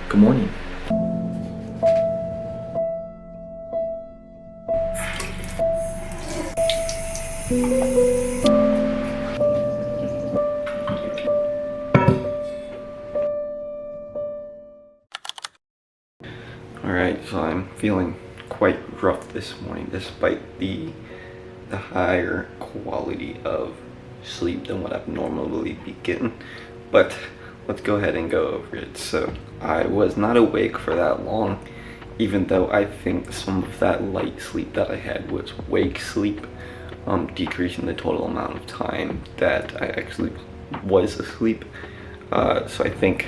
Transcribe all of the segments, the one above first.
Good morning. Alright, so I'm feeling quite rough this morning despite the higher quality of sleep than what I've normally be getting. But let's go ahead and go over it. So I was not awake for that long, even though I think some of that light sleep that I had was wake sleep, decreasing the total amount of time that I actually was asleep. So I think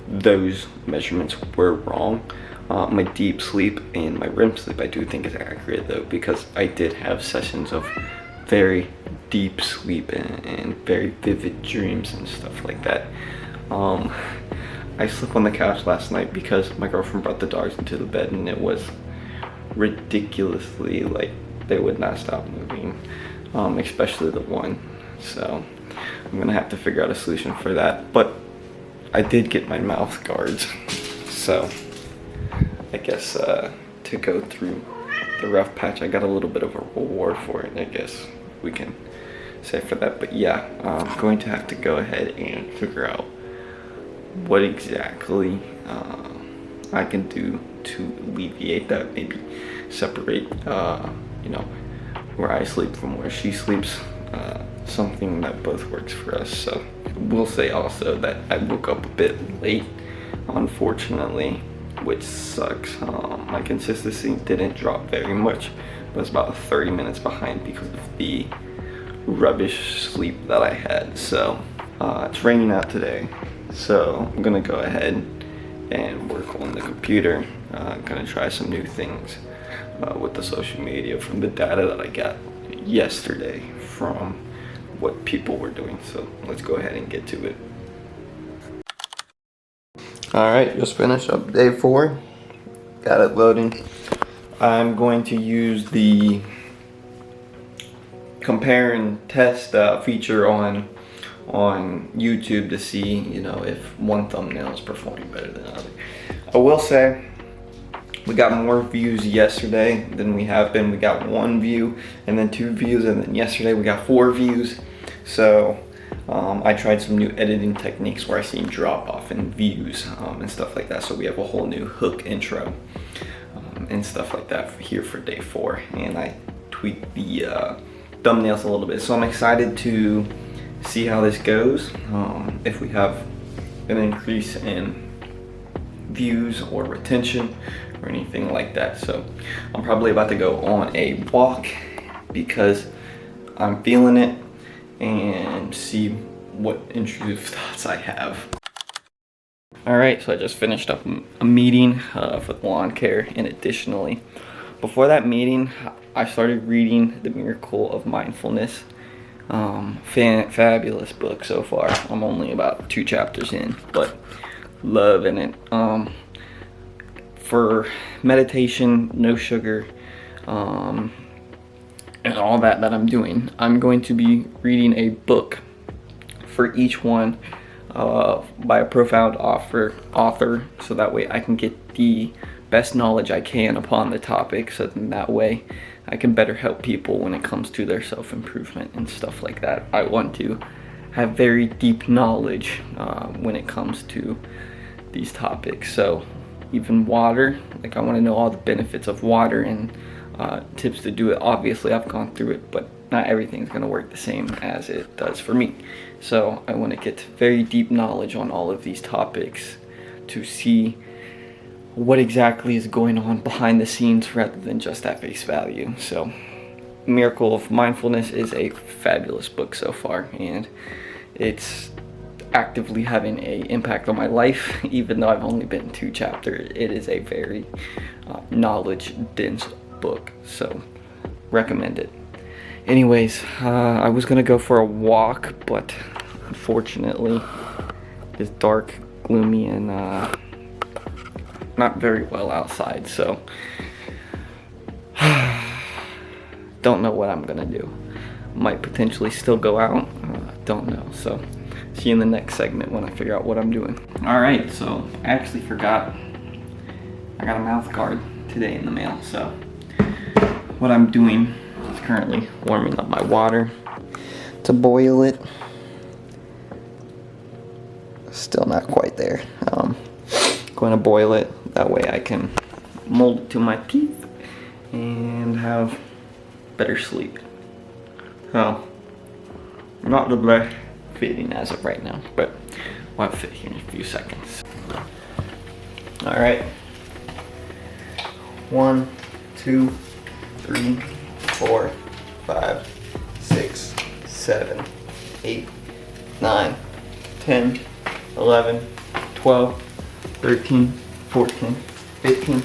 those measurements were wrong. My deep sleep and my REM sleep I do think is accurate though, because I did have sessions of very deep sleep and very vivid dreams and stuff like that. I slept on the couch last night because my girlfriend brought the dogs into the bed and it was ridiculously, like, they would not stop moving, especially the one. So I'm gonna have to figure out a solution for that. But I did get my mouth guards, so I guess to go through the rough patch, I got a little bit of a reward for it, I guess we can say for that. But yeah, I'm going to have to go ahead and figure out what exactly I can do to alleviate that. Maybe separate, you know, where I sleep from where she sleeps, something that both works for us. So we'll say also that I woke up a bit late, unfortunately, which sucks. My consistency didn't drop very much, but it's about 30 minutes behind because of the rubbish sleep that I had. So it's raining out today, so I'm gonna go ahead and work on the computer. Gonna try some new things with the social media from the data that I got yesterday from what people were doing. So let's go ahead and get to it. Alright, just finished up day 4. Got it loading. I'm going to use the compare and test feature on YouTube to see, you know, if one thumbnail is performing better than another. I will say we got more views yesterday than we have been. We got 1 view and then 2 views, and then yesterday we got 4 views. So I tried some new editing techniques where I seen drop off in views and stuff like that. So we have a whole new hook intro and stuff like that here for day 4. And I tweaked the thumbnails a little bit. So I'm excited to see how this goes. If we have an increase in views or retention or anything like that. So I'm probably about to go on a walk because I'm feeling it, and see what intrusive thoughts I have. Alright, so I just finished up a meeting with lawn care, and additionally, before that meeting, I started reading The Miracle of Mindfulness. Fabulous book so far. I'm only about 2 chapters in, but loving it. For meditation, no sugar, and all that I'm doing, I'm going to be reading a book for each one by a profound author, so that way I can get the best knowledge I can upon the topic, so then that way I can better help people when it comes to their self-improvement and stuff like that. I want to have very deep knowledge when it comes to these topics. So even water, like I want to know all the benefits of water and tips to do it. Obviously I've gone through it, but not everything's going to work the same as it does for me. So I want to get very deep knowledge on all of these topics to see what exactly is going on behind the scenes rather than just at face value. So Miracle of Mindfulness is a fabulous book so far, and it's actively having an impact on my life. Even though I've only been 2 chapters, it is a very knowledge dense book, so recommend it. Anyways, I was gonna go for a walk, but unfortunately it's dark, gloomy, and not very well outside, so don't know what I'm gonna do. Might potentially still go out, don't know. So see you in the next segment when I figure out what I'm doing. All right, so I actually forgot. I got a mouth guard today in the mail, so what I'm doing is currently warming up my water to boil it. Still not quite there. Going to boil it, that way I can mold it to my teeth and have better sleep. So, not the best fitting as of right now, but we'll have fit here in a few seconds. Alright. 1, 2, 3, 4, 5, 6, 7, 8, 9, 10, 11, 12, 13, 14, 15.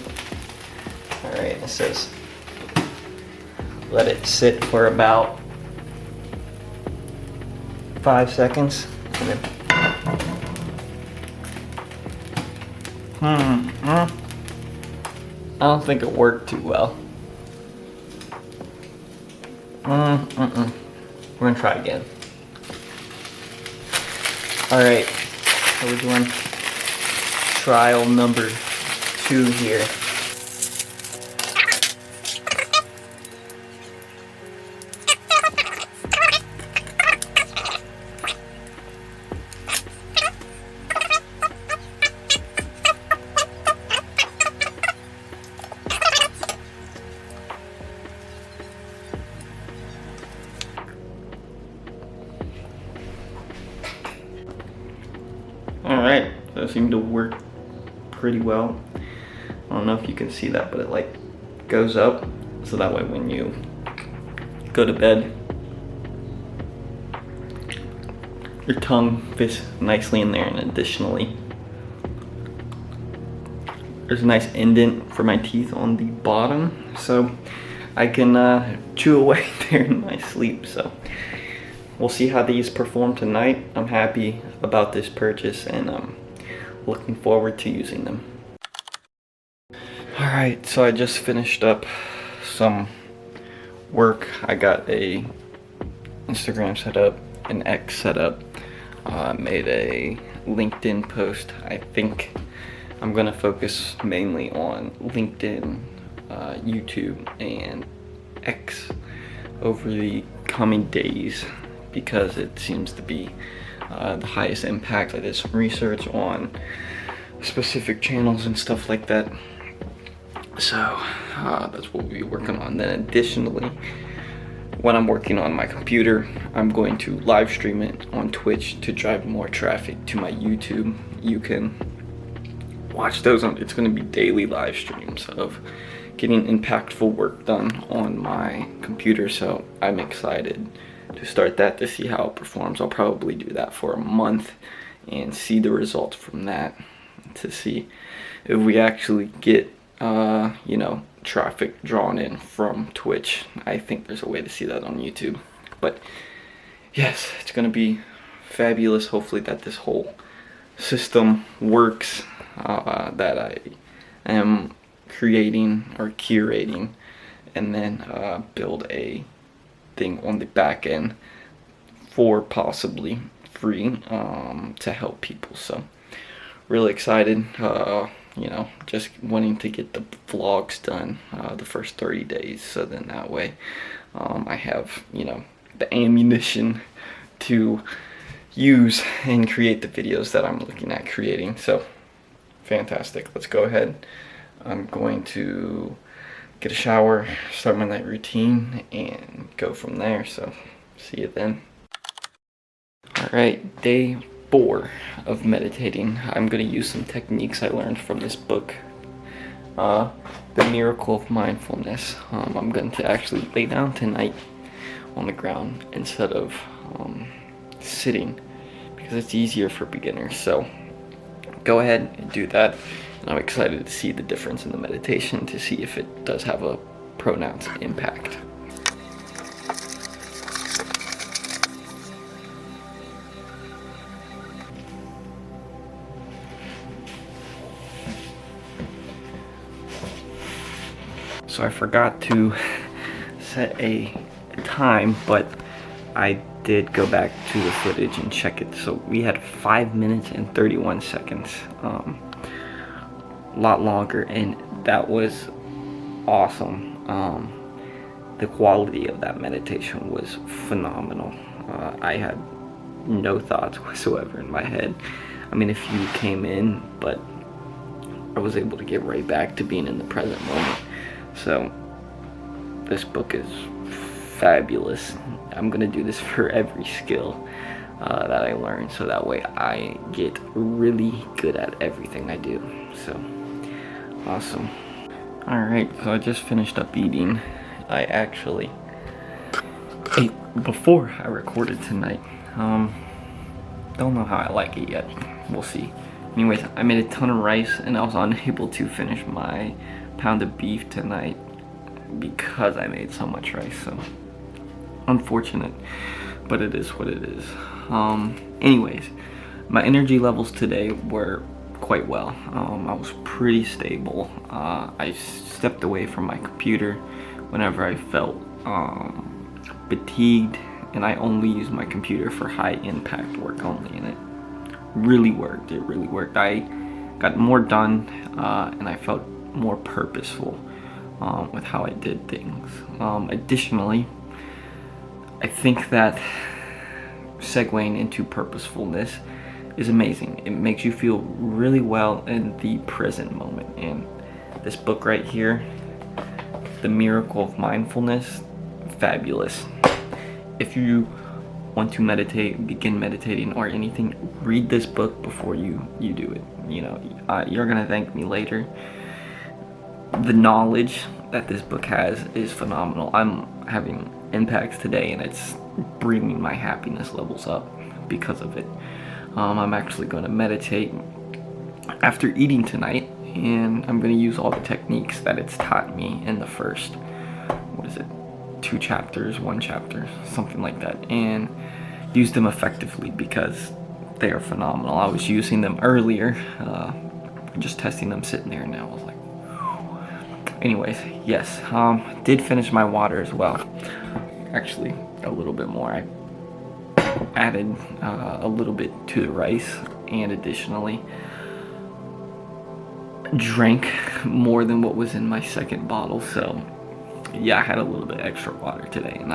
Alright, it says let it sit for about 5 seconds. And then I don't think it worked too well. We're gonna try again. Alright, so we're doing trial number 2 here. Alright, that seemed to work pretty well. I don't know if you can see that, but it like goes up, so that way when you go to bed, your tongue fits nicely in there. And additionally, there's a nice indent for my teeth on the bottom, so I can chew away there in my sleep. So we'll see how these perform tonight. I'm happy about this purchase and I'm looking forward to using them. Alright, so I just finished up some work. I got a Instagram set up, an X set up, made a LinkedIn post. I think I'm gonna focus mainly on LinkedIn, YouTube, and X over the coming days, because it seems to be the highest impact. I did some research on specific channels and stuff like that, so that's what we'll be working on. Then additionally, when I'm working on my computer, I'm going to live stream it on Twitch to drive more traffic to my YouTube. You can watch those on, it's going to be daily live streams of getting impactful work done on my computer, so I'm excited to start that, to see how it performs. I'll probably do that for a month and see the results from that, to see if we actually get you know, traffic drawn in from Twitch. I think there's a way to see that on YouTube, but yes, it's gonna be fabulous. Hopefully that this whole system works, that I am creating or curating, and then build a thing on the back end for possibly free, to help people. So really excited, you know, just wanting to get the vlogs done the first 30 days, so then that way I have, you know, the ammunition to use and create the videos that I'm looking at creating. So fantastic. Let's go ahead. I'm going to get a shower, start my night routine, and go from there. So see you then. Alright, day 4 of meditating. I'm going to use some techniques I learned from this book, The Miracle of Mindfulness. I'm going to actually lay down tonight on the ground instead of sitting, because it's easier for beginners. So go ahead and do that, and I'm excited to see the difference in the meditation, to see if it does have a pronounced impact. So I forgot to set a time, but I did go back to the footage and check it. So we had 5 minutes and 31 seconds. A lot longer, and that was awesome. The quality of that meditation was phenomenal. I had no thoughts whatsoever in my head. I mean, a few came in, but I was able to get right back to being in the present moment. So this book is fabulous. I'm gonna do this for every skill that I learn, so that way I get really good at everything I do. So awesome. All right, so I just finished up eating. I actually ate before I recorded tonight. Don't know how I like it yet. We'll see. Anyways, I made a ton of rice and I was unable to finish my pound of beef tonight because I made so much rice. So unfortunate, but it is what it is. Anyways, my energy levels today were quite well. I was pretty stable. I stepped away from my computer whenever I felt fatigued, and I only used my computer for high impact work only, and it really worked. It really worked. I got more done, and I felt more purposeful with how I did things. Additionally, I think that segueing into purposefulness is amazing. It makes you feel really well in the present moment. And this book right here, The Miracle of Mindfulness, fabulous. If you want to meditate, begin meditating or anything, read this book before you do it. You know, you're gonna thank me later. The knowledge that this book has is phenomenal. I'm having impacts today and it's bringing my happiness levels up because of it. I'm actually going to meditate after eating tonight, and I'm going to use all the techniques that it's taught me in the first, 2 chapters, 1 chapter, something like that, and use them effectively because they are phenomenal. I was using them earlier, just testing them sitting there, and now I was like, whew. Anyways, yes, did finish my water as well. Actually, a little bit more. I added a little bit to the rice, and additionally drank more than what was in my second bottle. So yeah, I had a little bit extra water today, and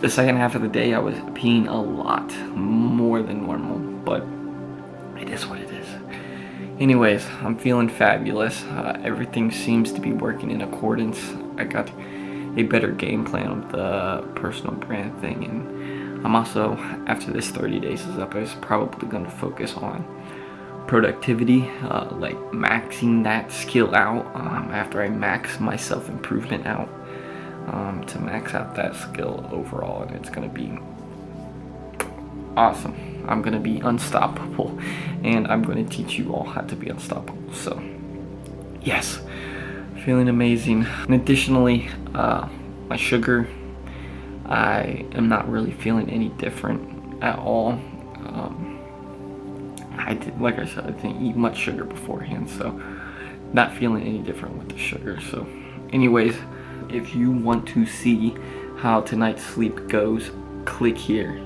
the second half of the day I was peeing a lot more than normal, but it is what it is. Anyways, I'm feeling fabulous. Everything seems to be working in accordance. I got a better game plan with the personal brand thing, and I'm also, after this 30 days is up, I was probably going to focus on productivity, like maxing that skill out after I max my self-improvement out, to max out that skill overall, and it's going to be awesome. I'm going to be unstoppable, and I'm going to teach you all how to be unstoppable. So yes, feeling amazing. And additionally, my sugar, I am not really feeling any different at all. Like I said, I didn't eat much sugar beforehand, so not feeling any different with the sugar. So anyways, if you want to see how tonight's sleep goes, click here.